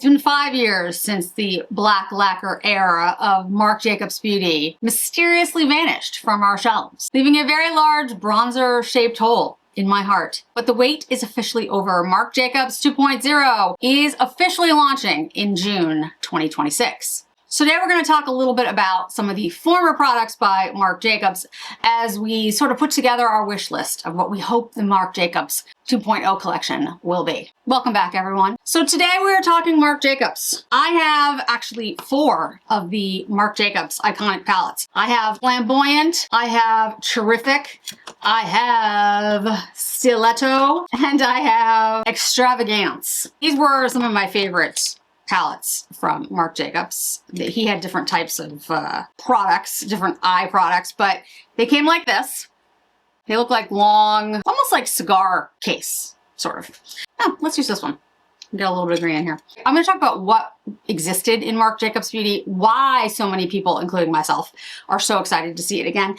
It's been 5 years since the black lacquer era of Marc Jacobs Beauty mysteriously vanished from our shelves, leaving a very large bronzer-shaped hole in my heart. But the wait is officially over. Marc Jacobs 2.0 is officially launching in June 2026. So today we're going to talk a little bit about some of the former products by Marc Jacobs as we sort of put together our wish list of what we hope the Marc Jacobs 2.0 collection will be. Welcome back, everyone. So today we're talking Marc Jacobs. I have actually 4 of the Marc Jacobs iconic palettes. I have Flamboyant, I have Terrific, I have Stiletto, and I have Extravagance. These were some of my favorites palettes from Marc Jacobs. He had different types of products, different eye products, but they came like this. They look like long, almost like cigar case, sort of. Oh, let's use this one. Get a little bit of green in here. I'm going to talk about what existed in Marc Jacobs Beauty, why so many people, including myself, are so excited to see it again.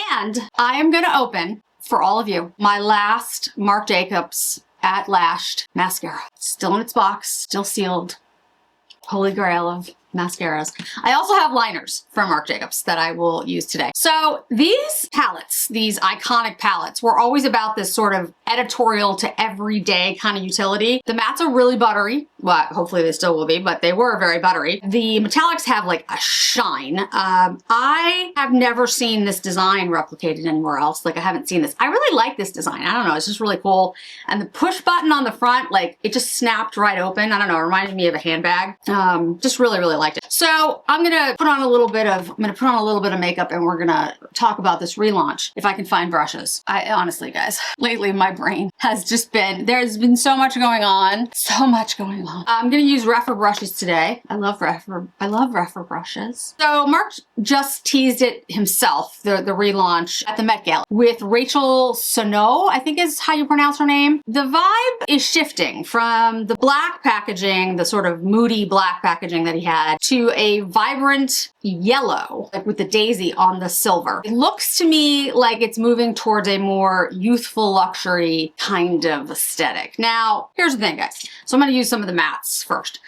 And I am going to open, for all of you, my last Marc Jacobs at Lash'd mascara. Still in its box, still sealed. Holy grail of mascaras. I also have liners from Marc Jacobs that I will use today. So these palettes, these iconic palettes, were always about this sort of editorial to everyday kind of utility. The mattes are really buttery. Well, hopefully they still will be, but they were very buttery. The metallics have like a shine. I have never seen this design replicated anywhere else. Like I haven't seen this. I really like this design. I don't know. It's just really cool. And the push button on the front, like it just snapped right open. I don't know. It reminded me of a handbag. Just really liked it. So I'm gonna put on a little bit of makeup and we're gonna talk about this relaunch if I can find brushes. I honestly, guys, lately my brain has just been, there's been so much going on. I'm gonna use Refer brushes today. I love Refer brushes. So Marc just teased it himself, the relaunch at the Met Gala with Rachel Sonneau, I think is how you pronounce her name. The vibe is shifting from the black packaging, the sort of moody black packaging that he had, to a vibrant yellow, like with the daisy on the silver. It looks to me like it's moving towards a more youthful luxury kind of aesthetic. Now, here's the thing, guys. So I'm gonna use some of the mattes first.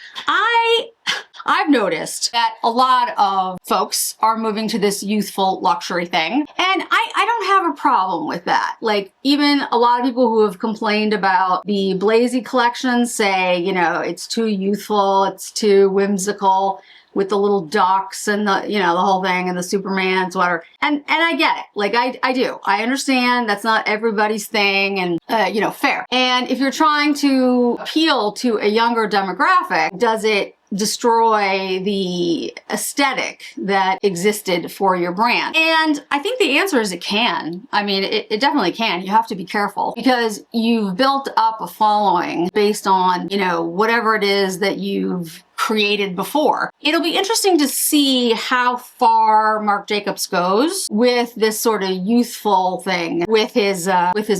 I've noticed that a lot of folks are moving to this youthful luxury thing, and I don't have a problem with that. Like, even a lot of people who have complained about the Blazy collection say, you know, it's too youthful, it's too whimsical with the little ducks and the, you know, the whole thing and the Superman sweater. And I get it. Like, I do. I understand that's not everybody's thing and, you know, fair. And if you're trying to appeal to a younger demographic, does it destroy the aesthetic that existed for your brand? And I think the answer is it can. I mean, it definitely can. You have to be careful because you've built up a following based on, you know, whatever it is that you've created before. It'll be interesting to see how far Marc Jacobs goes with this sort of youthful thing with his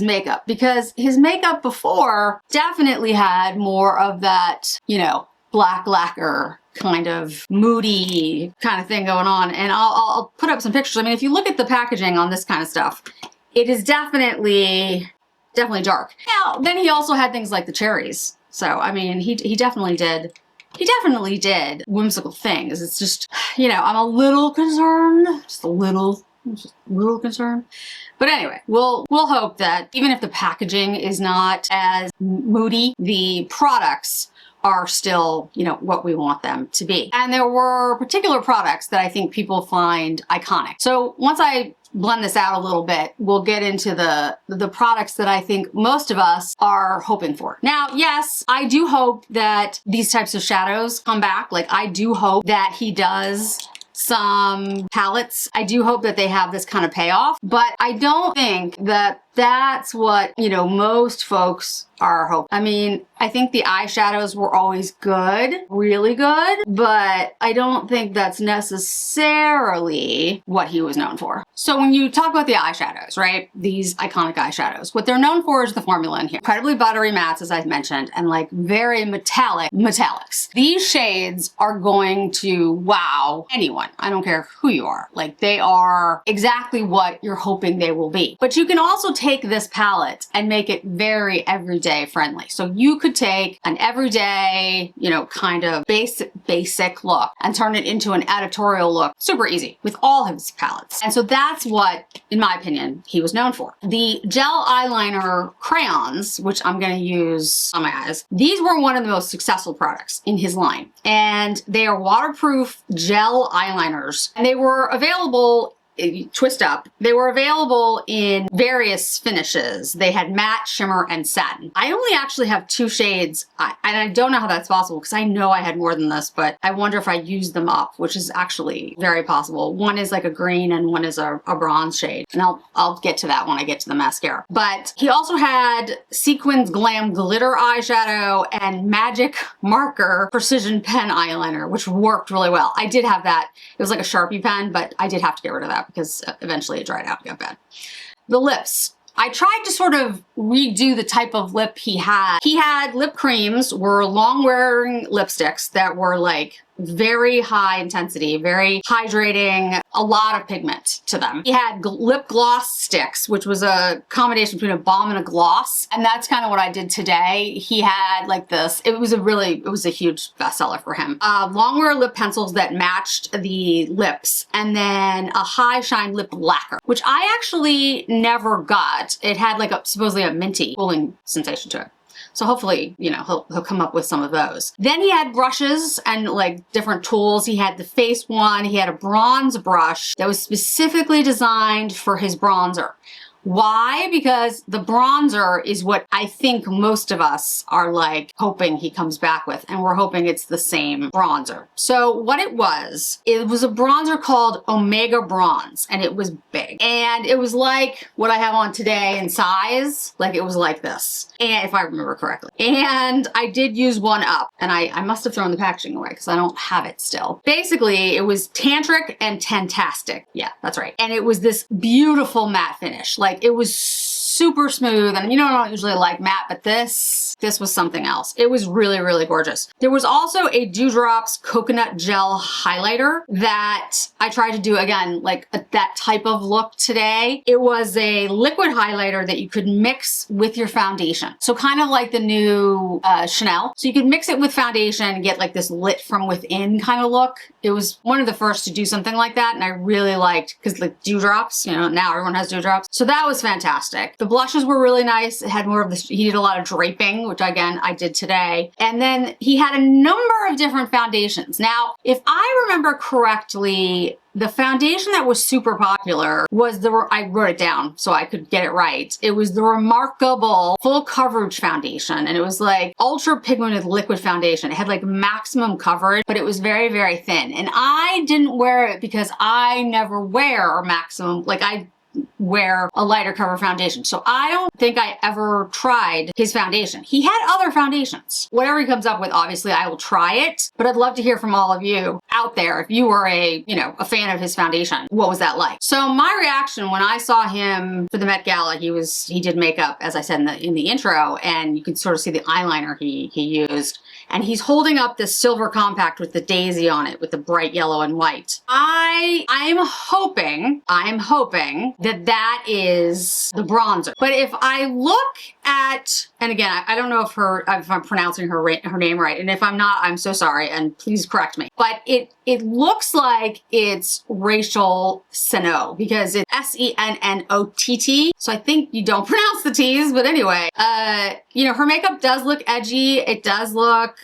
makeup, because his makeup before definitely had more of that, you know, black lacquer kind of moody kind of thing going on. And I'll put up some pictures. I mean, if you look at the packaging on this kind of stuff, it is definitely dark. Now, then he also had things like the cherries. So, I mean, he definitely did whimsical things. It's just, you know, I'm a little concerned, just a little concerned. But anyway, we'll hope that even if the packaging is not as moody, the products are still, you know, what we want them to be. And there were particular products that I think people find iconic. So once I blend this out a little bit, we'll get into the products that I think most of us are hoping for. Now, yes, I do hope that these types of shadows come back. Like, I do hope that he does some palettes. I do hope that they have this kind of payoff, but I don't think that that's what, you know, most folks are hoping. I mean, I think the eyeshadows were always good, really good, but I don't think that's necessarily what he was known for. So when you talk about the eyeshadows, right, these iconic eyeshadows, what they're known for is the formula in here. Incredibly buttery mattes, as I've mentioned, and like very metallic metallics. These shades are going to wow anyone. I don't care who you are. Like, they are exactly what you're hoping they will be. But you can also take take this palette and make it very everyday friendly. So you could take an everyday, you know, kind of basic look and turn it into an editorial look super easy with all his palettes. And so that's what, in my opinion, he was known for. The gel eyeliner crayons, which I'm going to use on my eyes, these were one of the most successful products in his line. And they are waterproof gel eyeliners. And they were available, twist up, they were available in various finishes. They had matte, shimmer, and satin. I only actually have 2 shades, and I don't know how that's possible because I know I had more than this, but I wonder if I used them up, which is actually very possible. One is like a green and one is a bronze shade. And I'll get to that when I get to the mascara. But he also had Sequins Glam Glitter Eyeshadow and Magic Marker Precision Pen Eyeliner, which worked really well. I did have that. It was like a Sharpie pen, but I did have to get rid of that because eventually it dried out and got bad. The lips. I tried to sort of redo the type of lip he had. He had lip creams, were long wearing lipsticks that were like very high intensity, very hydrating, a lot of pigment to them. He had lip gloss sticks, which was a combination between a balm and a gloss. And that's kind of what I did today. He had like this, it was a huge bestseller for him. Long wear lip pencils that matched the lips, and then a high shine lip lacquer, which I actually never got. It had like supposedly a minty cooling sensation to it. So hopefully, you know, he'll come up with some of those. Then he had brushes and like different tools. He had the face one. He had a bronze brush that was specifically designed for his bronzer. Why? Because the bronzer is what I think most of us are like hoping he comes back with, and we're hoping it's the same bronzer. So what it was a bronzer called Omega Bronze, and it was big. And it was like what I have on today in size, like it was like this, and if I remember correctly. And I did use one up, and I must have thrown the packaging away because I don't have it still. Basically, it was tantric and tantastic. Yeah, that's right. And it was this beautiful matte finish. Like, it was super smooth, and you know, I don't usually like matte, but this was something else. It was really, really gorgeous. There was also a Dewdrops Coconut Gel Highlighter that I tried to do again, like that type of look today. It was a liquid highlighter that you could mix with your foundation. So kind of like the new Chanel. So you could mix it with foundation and get like this lit from within kind of look. It was one of the first to do something like that, and I really liked, because like dewdrops, you know, now everyone has dewdrops. So that was fantastic. The blushes were really nice. It had more of this, he did a lot of draping, which again, I did today. And then he had a number of different foundations. Now, if I remember correctly, the foundation that was super popular was I wrote it down so I could get it right. It was the Remarkable Full Coverage Foundation. And it was like ultra pigmented liquid foundation. It had like maximum coverage, but it was very, very thin. And I didn't wear it because I never wear maximum, like I wear a lighter cover foundation. So I don't think I ever tried his foundation. He had other foundations. Whatever he comes up with, obviously I will try it, but I'd love to hear from all of you out there. If you were a fan of his foundation, what was that like? So my reaction when I saw him for the Met Gala, he did makeup, as I said in the intro, and you can sort of see the eyeliner he used. And he's holding up this silver compact with the daisy on it with the bright yellow and white. I'm hoping that is the bronzer. But if I look at, and again, I don't know if I'm pronouncing her name right, and if I'm not, I'm so sorry, and please correct me. But it looks like it's Rachel Sennott, because it's Sennott. So I think you don't pronounce the T's, but anyway, her makeup does look edgy. It does look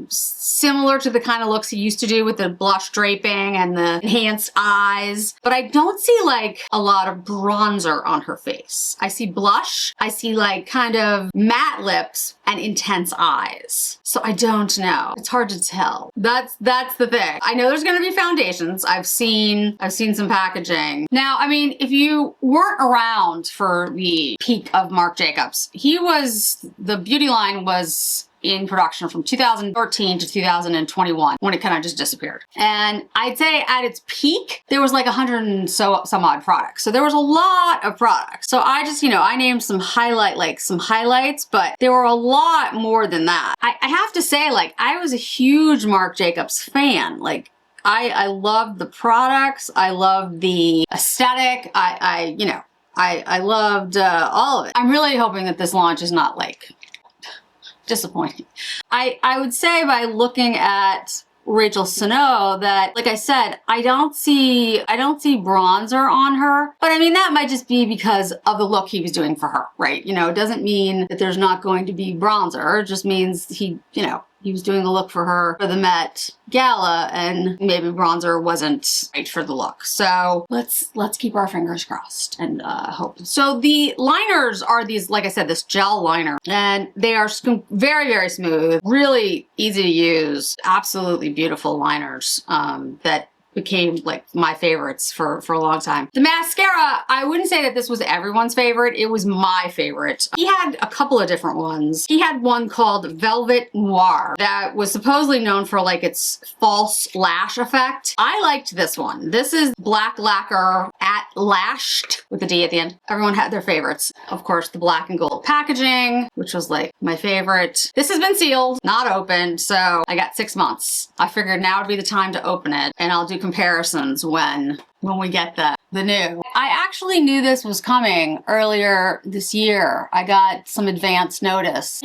similar to the kind of looks he used to do with the blush draping and the enhanced eyes, but I don't see like a lot of bronzer on her face. I see blush, I see like kind of matte lips and intense eyes. So I don't know. It's hard to tell. That's the thing. I know there's gonna be foundations. I've seen some packaging. Now, I mean, if you weren't around for the peak of Marc Jacobs, the beauty line was in production from 2013 to 2021 when it kind of just disappeared. And I'd say at its peak, there was like 100 and some odd products. So there was a lot of products. So I just, I named some highlights, but there were a lot more than that. I have to say, like, I was a huge Marc Jacobs fan. Like, I loved the products. I loved the aesthetic. I I loved all of it. I'm really hoping that this launch is not like disappointing. I would say by looking at Rachel Snow that, like I said, I don't see bronzer on her, but I mean, that might just be because of the look he was doing for her, right? You know, it doesn't mean that there's not going to be bronzer. It just means he was doing the look for her for the Met Gala, and maybe bronzer wasn't right for the look. So let's keep our fingers crossed and hope. So the liners are these, like I said, this gel liner, and they are very, very smooth, really easy to use, absolutely beautiful liners that became like my favorites for a long time. The mascara, I wouldn't say that this was everyone's favorite. It was my favorite. He had a couple of different ones. He had one called Velvet Noir that was supposedly known for like its false lash effect. I liked this one. This is black lacquer at Lash'd with a D at the end. Everyone had their favorites. Of course, the black and gold packaging, which was like my favorite. This has been sealed, not opened, so I got 6 months. I figured now would be the time to open it, and I'll do comparisons when we get the new. I actually knew this was coming earlier this year. I got some advance notice.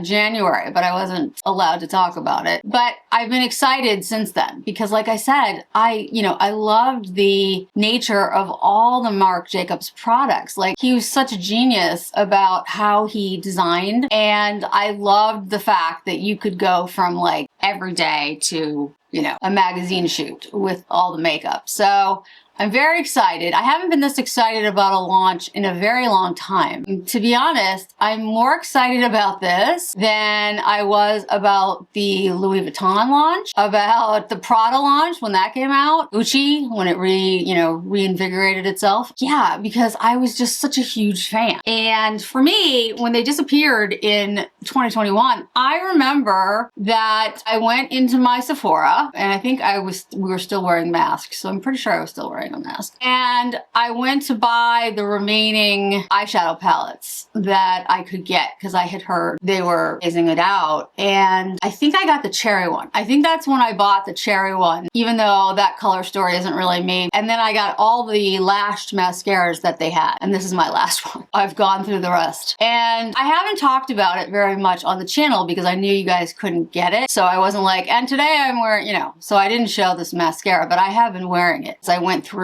January, but I wasn't allowed to talk about it. But I've been excited since then because, like I said, I loved the nature of all the Marc Jacobs products. Like, he was such a genius about how he designed, and I loved the fact that you could go from like every day to a magazine shoot with all the makeup. So I'm very excited. I haven't been this excited about a launch in a very long time. To be honest, I'm more excited about this than I was about the Louis Vuitton launch, about the Prada launch when that came out, Gucci when it reinvigorated itself. Yeah, because I was just such a huge fan. And for me, when they disappeared in 2021, I remember that I went into my Sephora, and I think we were still wearing masks, so I'm pretty sure I was still wearing a mask. And I went to buy the remaining eyeshadow palettes that I could get because I had heard they were phasing it out. And I think I got the cherry one. I think that's when I bought the cherry one, even though that color story isn't really me. And then I got all the Lash'd mascaras that they had. And this is my last one. I've gone through the rest. And I haven't talked about it very much on the channel because I knew you guys couldn't get it. So I wasn't like, and today I'm wearing, so I didn't show this mascara, but I have been wearing it. So I went through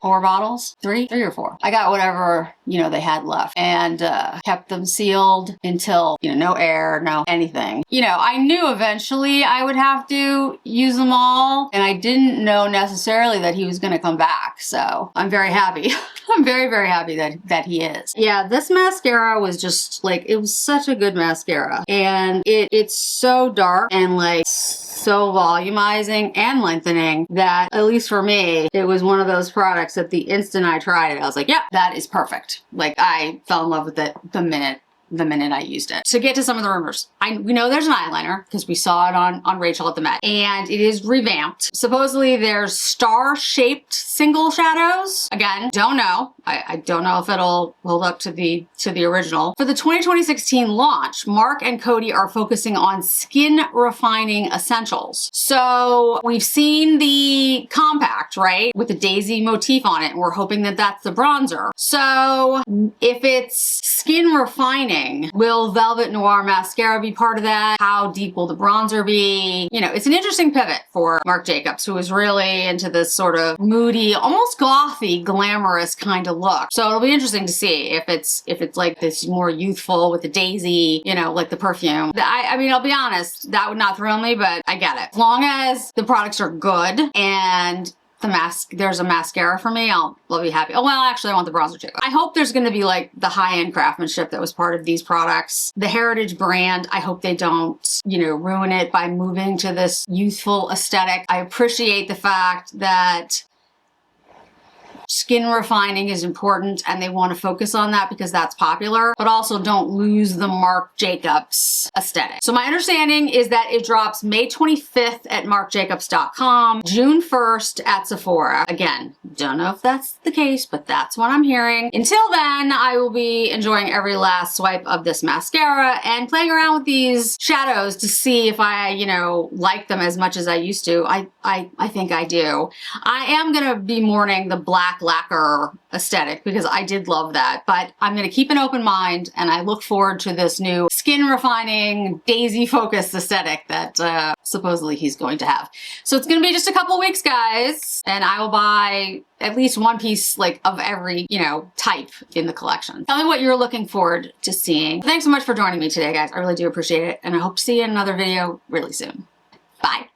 4 bottles, three or 4. I got whatever, they had left, and kept them sealed until, no air, no anything. I knew eventually I would have to use them all, and I didn't know necessarily that he was going to come back. So I'm very happy. I'm very, very happy that he is. Yeah, this mascara was just like, it was such a good mascara, and it's so dark and like so volumizing and lengthening that, at least for me, it was one of those products that the instant I tried it, I was like, yeah, that is perfect. Like, I fell in love with it the minute I used it. To get to some of the rumors, we know there's an eyeliner because we saw it on Rachel at the Met, and it is revamped. Supposedly there's star-shaped single shadows. Again, don't know. I don't know if it'll hold up to the original. For the 2016 launch, Marc and Cody are focusing on skin refining essentials. So we've seen the compact, right, with the daisy motif on it, and we're hoping that that's the bronzer. So if it's skin refining, will Velvet Noir mascara be part of that? How deep will the bronzer be? It's an interesting pivot for Marc Jacobs, who is really into this sort of moody, almost gothy, glamorous kind of look. So it'll be interesting to see if it's like this more youthful with the daisy, like the perfume. I mean, I'll be honest, that would not thrill me, but I get it. As long as the products are good and there's a mascara for me, I'll be happy. Oh, well, actually, I want the bronzer too. I hope there's going to be like the high-end craftsmanship that was part of these products. The heritage brand, I hope they don't, ruin it by moving to this youthful aesthetic. I appreciate the fact that skin refining is important and they want to focus on that because that's popular, but also don't lose the Marc Jacobs aesthetic. So my understanding is that it drops May 25th at marcjacobs.com, June 1st at Sephora. Again, don't know if that's the case, but that's what I'm hearing. Until then, I will be enjoying every last swipe of this mascara and playing around with these shadows to see if I, like them as much as I used to. I think I do. I am gonna be mourning the black black lacquer aesthetic because I did love that. But I'm going to keep an open mind, and I look forward to this new skin refining, daisy focused aesthetic that supposedly he's going to have. So it's going to be just a couple weeks, guys, and I will buy at least one piece like of every, you know, type in the collection. Tell me what you're looking forward to seeing. Thanks so much for joining me today, guys. I really do appreciate it, and I hope to see you in another video really soon. Bye.